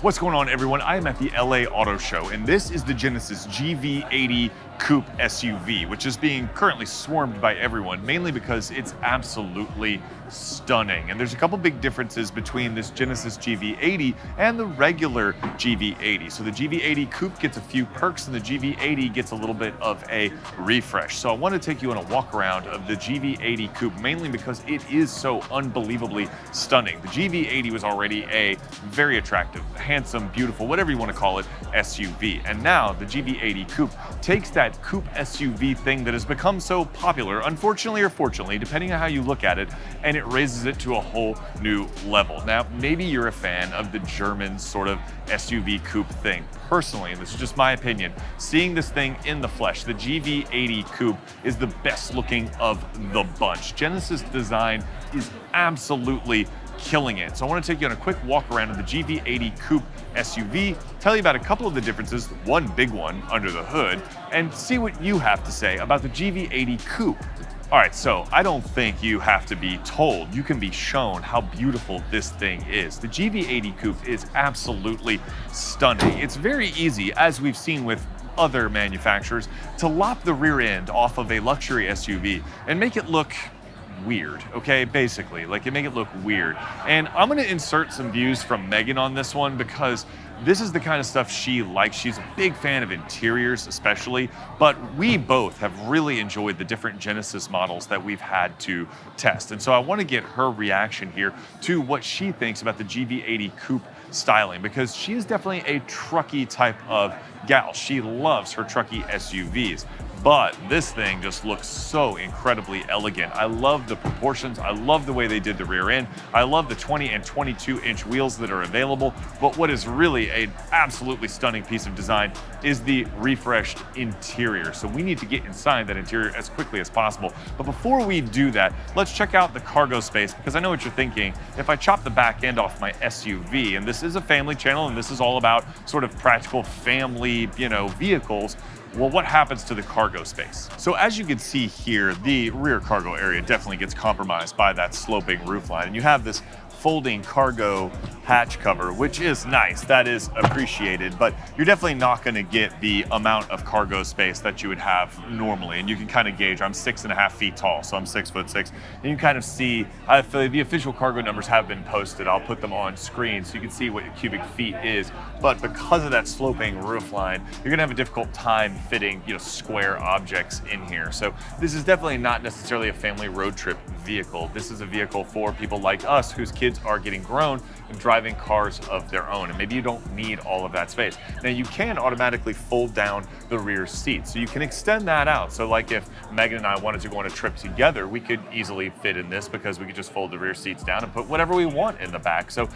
What's going on, everyone? I am at the LA Auto Show, and this is the Genesis GV80 Coupe SUV, which is being currently swarmed by everyone, mainly because it's absolutely stunning. And there's a couple big differences between this Genesis GV80 and the regular GV80. So the GV80 Coupe gets a few perks, and the GV80 gets a little bit of a refresh. So I want to take you on a walk around of the GV80 Coupe, mainly because it is so unbelievably stunning. The GV80 was already a very attractive, handsome, beautiful, whatever you want to call it, SUV. And now the GV80 Coupe takes that coupe SUV thing that has become so popular, unfortunately or fortunately, depending on how you look at it, and it raises it to a whole new level. Now, maybe you're a fan of the German sort of SUV coupe thing. Personally, and this is just my opinion, seeing this thing in the flesh, the GV80 Coupe is the best looking of the bunch. Genesis design is absolutely killing it. So I want to take you on a quick walk around of the GV80 Coupe SUV, tell you about a couple of the differences, one big one under the hood, and see what you have to say about the GV80 Coupe. All right, so I don't think you have to be told, you can be shown how beautiful this thing is. The GV80 Coupe is absolutely stunning. It's very easy, as we've seen with other manufacturers, to lop the rear end off of a luxury SUV and make it look weird, okay? Basically, like you make it look weird. And I'm gonna insert some views from Megan on this one because this is the kind of stuff she likes. She's a big fan of interiors especially, but we both have really enjoyed the different Genesis models that we've had to test. And so I wanna get her reaction here to what she thinks about the GV80 Coupe styling, because she is definitely a trucky type of gal. She loves her trucky SUVs. But this thing just looks so incredibly elegant. I love the proportions. I love the way they did the rear end. I love the 20 and 22-inch wheels that are available. But what is really an absolutely stunning piece of design is the refreshed interior. So we need to get inside that interior as quickly as possible. But before we do that, let's check out the cargo space, because I know what you're thinking. If I chop the back end off my SUV, and this is a family channel, and this is all about sort of practical family, vehicles, well, what happens to the cargo space? So as you can see here, the rear cargo area definitely gets compromised by that sloping roofline. And you have this folding cargo hatch cover, which is nice, that is appreciated, but you're definitely not gonna get the amount of cargo space that you would have normally. And you can kind of gauge, I'm 6.5 feet tall, so I'm 6'6", and you kind of see, the official cargo numbers have been posted. I'll put them on screen so you can see what cubic feet is. But because of that sloping roof line, you're gonna have a difficult time fitting, square objects in here. So this is definitely not necessarily a family road trip vehicle. This is a vehicle for people like us whose kids are getting grown and driving cars of their own, and maybe you don't need all of that space. Now you can automatically fold down the rear seat, so you can extend that out. So like if Megan and I wanted to go on a trip together, we could easily fit in this because we could just fold the rear seats down and put whatever we want in the back. So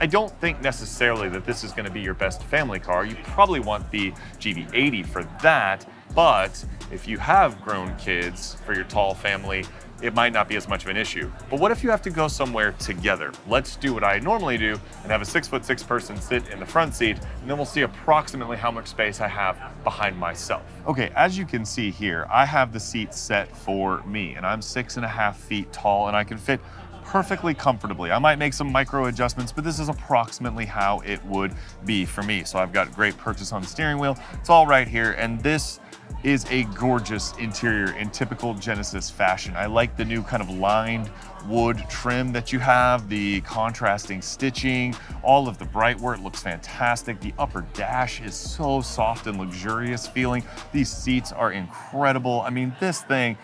I don't think necessarily that this is going to be your best family car. You probably want the GV80 for that, but if you have grown kids for your tall family, it might not be as much of an issue. But what if you have to go somewhere together? Let's do what I normally do and have a 6'6" person sit in the front seat, and then we'll see approximately how much space I have behind myself. Okay, as you can see here, I have the seat set for me, and I'm 6.5 feet tall, and I can fit perfectly comfortably. I might make some micro adjustments, but this is approximately how it would be for me. So I've got great purchase on the steering wheel. It's all right here, and this is a gorgeous interior in typical Genesis fashion. I like the new kind of lined wood trim that you have, the contrasting stitching, all of the bright work looks fantastic. The upper dash is so soft and luxurious feeling. These seats are incredible. I mean, this thing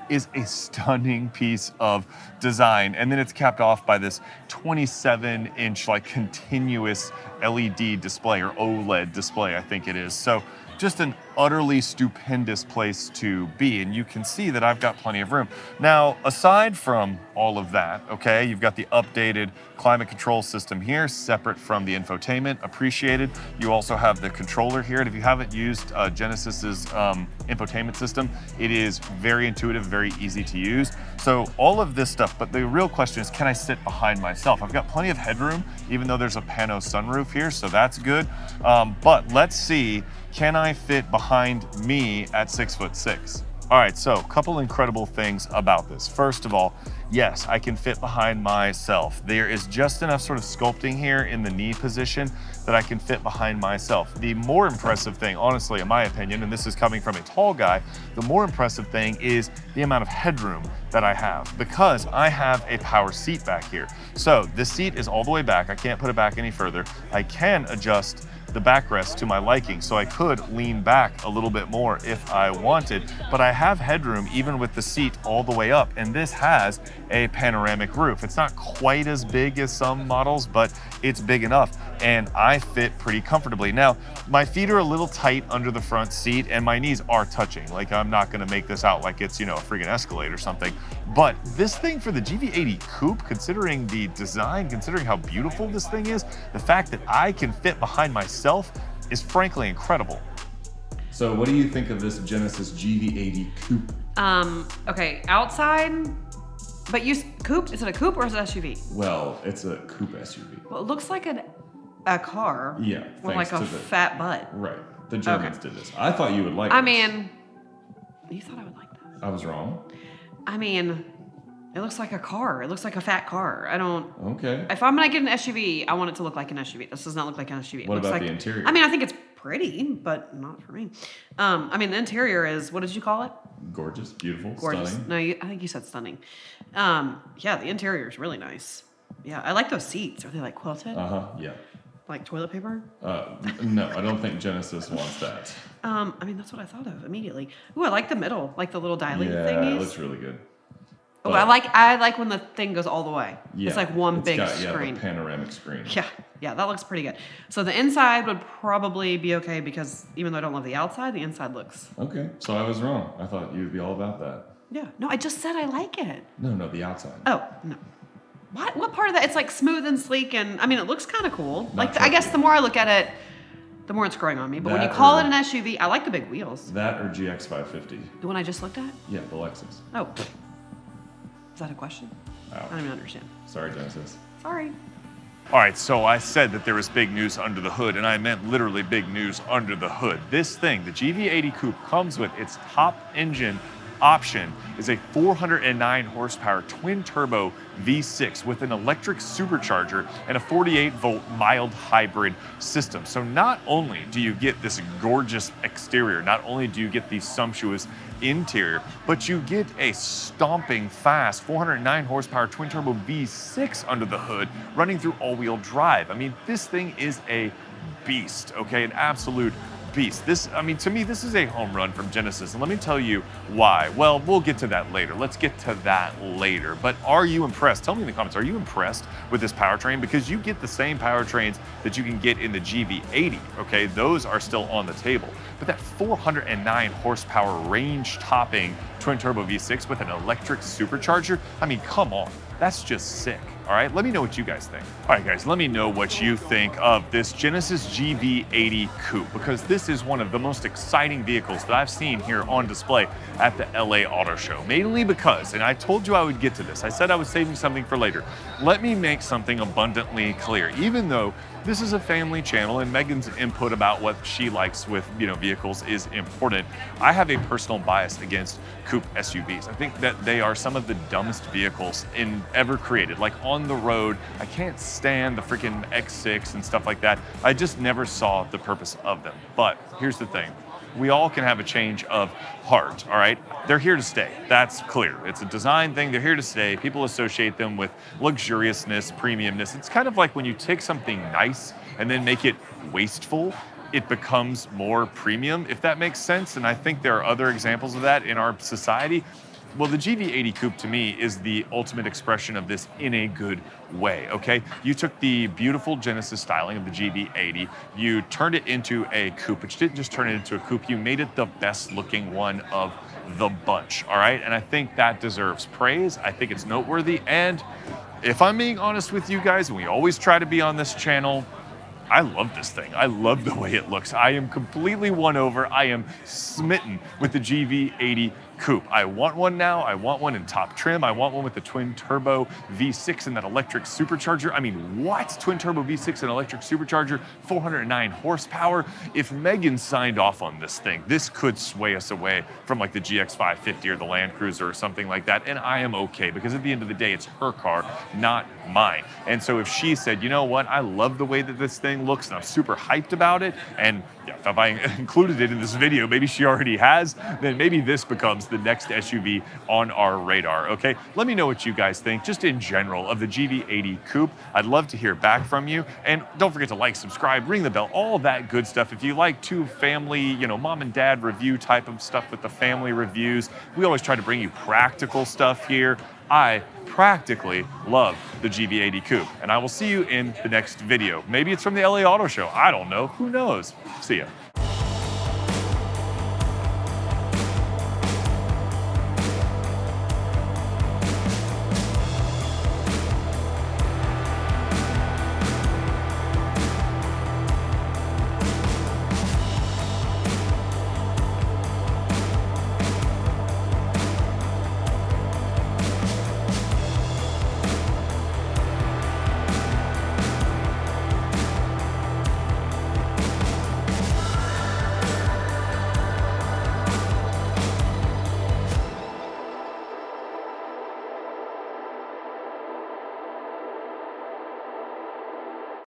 is a stunning piece of design. And then it's capped off by this 27-inch like continuous LED display, or OLED display, I think it is. So just an utterly stupendous place to be, and you can see that I've got plenty of room. Now, aside from all of that, okay, you've got the updated climate control system here, separate from the infotainment, appreciated. You also have the controller here, and if you haven't used Genesis's infotainment system, it is very intuitive, very easy to use. So all of this stuff, but the real question is, can I sit behind myself? I've got plenty of headroom, even though there's a pano sunroof here, so that's good. But let's see, can I fit behind me at 6'6"? All right, so a couple incredible things about this. First of all, yes, I can fit behind myself. There is just enough sort of sculpting here in the knee position that I can fit behind myself. The more impressive thing, honestly, in my opinion, and this is coming from a tall guy, the more impressive thing is the amount of headroom that I have, because I have a power seat back here. So this seat is all the way back. I can't put it back any further. I can adjust the backrest to my liking, so I could lean back a little bit more if I wanted, but I have headroom even with the seat all the way up, and this has a panoramic roof. It's not quite as big as some models, but it's big enough, and I fit pretty comfortably. Now, my feet are a little tight under the front seat, and my knees are touching. Like, I'm not gonna make this out like it's, you know, a friggin' Escalade or something, but this thing for the GV80 Coupe, considering the design, considering how beautiful this thing is, the fact that I can fit behind myself is frankly incredible. So what do you think of this Genesis GV80 Coupe? Okay, outside, but coupe, is it a coupe or is it an SUV? Well, it's a coupe SUV. Well, it looks like a car. Yeah, with like a fat butt. Right, the Germans did this. I thought you would like I this. mean, you thought I would like this. I was wrong. I mean, it looks like a car. It looks like a fat car. I don't. Okay. If I'm gonna get an SUV, I want it to look like an SUV. This does not look like an SUV. It What looks about like, the interior? I mean, I think it's pretty, but not for me. I mean, the interior is, what did you call it? Gorgeous, beautiful, Gorgeous. stunning. No, I think you said stunning. Yeah, the interior is really nice. Yeah, I like those seats. Are they like quilted? Yeah. Like toilet paper? No, I don't think Genesis wants that. I mean, that's what I thought of immediately. Ooh, I like the middle, like the little dialing Yeah, thingies. it looks really good. Oh, But- I like when the thing goes all the way. Yeah, It's like one it's big got, screen. Yeah, the panoramic screen. Yeah, that looks pretty good. So the inside would probably be okay because even though I don't love the outside, the inside looks. Okay, so I was wrong. I thought you'd be all about that. Yeah. No, I just said I like it. No, the outside. Oh, no. What part of that? It's like smooth and sleek, and I mean, it looks kind of cool. Not Like, I guess trucky. the more I look at it, the more it's growing on me. But when you That call or- it an SUV, I like the big wheels. That or GX550. The one I just looked at? Yeah, the Lexus. Oh. Is that a question? I don't even understand. Sorry, Genesis. Sorry. All right, so I said that there was big news under the hood, and I meant literally big news under the hood. This thing, the GV80 Coupe, comes with its top engine option is a 409 horsepower twin turbo V6 with an electric supercharger and a 48-volt mild hybrid system. So not only do you get this gorgeous exterior, not only do you get the sumptuous interior, but you get a stomping fast 409 horsepower twin turbo V6 under the hood running through all-wheel drive. I mean, this thing is a beast, okay? An absolute beast. I mean, to me, this is a home run from Genesis, and let me tell you why. Well, we'll get to that later. Let's get to that later. But are you impressed? Tell me in the comments, are you impressed with this powertrain? Because you get the same powertrains that you can get in the GV80, okay? Those are still on the table. But that 409 horsepower range-topping twin-turbo V6 with an electric supercharger, I mean, come on. That's just sick. All right, let me know what you guys think. All right, guys, let me know what you think of this Genesis GV80 Coupe, because this is one of the most exciting vehicles that I've seen here on display at the LA Auto Show. Mainly because, and I told you I would get to this, I said I was saving something for later. Let me make something abundantly clear. Even though this is a family channel and Megan's input about what she likes with, vehicles is important, I have a personal bias against coupe SUVs. I think that they are some of the dumbest vehicles ever created. Like on the road, I can't stand the freaking X6 and stuff like that. I just never saw the purpose of them. But here's the thing. We all can have a change of heart, all right? They're here to stay, that's clear. It's a design thing, they're here to stay. People associate them with luxuriousness, premiumness. It's kind of like when you take something nice and then make it wasteful, it becomes more premium, if that makes sense. And I think there are other examples of that in our society. Well, the GV80 Coupe to me is the ultimate expression of this in a good way, okay? You took the beautiful Genesis styling of the GV80, you turned it into a coupe, but you didn't just turn it into a coupe, you made it the best looking one of the bunch, all right? And I think that deserves praise. I think it's noteworthy. And if I'm being honest with you guys, and we always try to be on this channel, I love this thing. I love the way it looks. I am completely won over. I am smitten with the GV80 coupe. I want one now. I want one in top trim. I want one with the twin turbo V6 and that electric supercharger. I mean, what? Twin turbo V6 and electric supercharger, 409 horsepower. If Megan signed off on this thing, this could sway us away from like the GX550 or the Land Cruiser or something like that. And I am okay, because at the end of the day, it's her car, not mine. And so if she said, you know what, I love the way that this thing looks and I'm super hyped about it, and yeah, if I included it in this video, maybe she already has, then maybe this becomes the next SUV on our radar, okay? Let me know what you guys think, just in general, of the GV80 Coupe. I'd love to hear back from you. And don't forget to like, subscribe, ring the bell, all that good stuff. If you like two family, you know, mom and dad review type of stuff with the family reviews, we always try to bring you practical stuff here. I practically love the GV80 Coupe, and I will see you in the next video. Maybe it's from the LA Auto Show. I don't know. Who knows? See ya.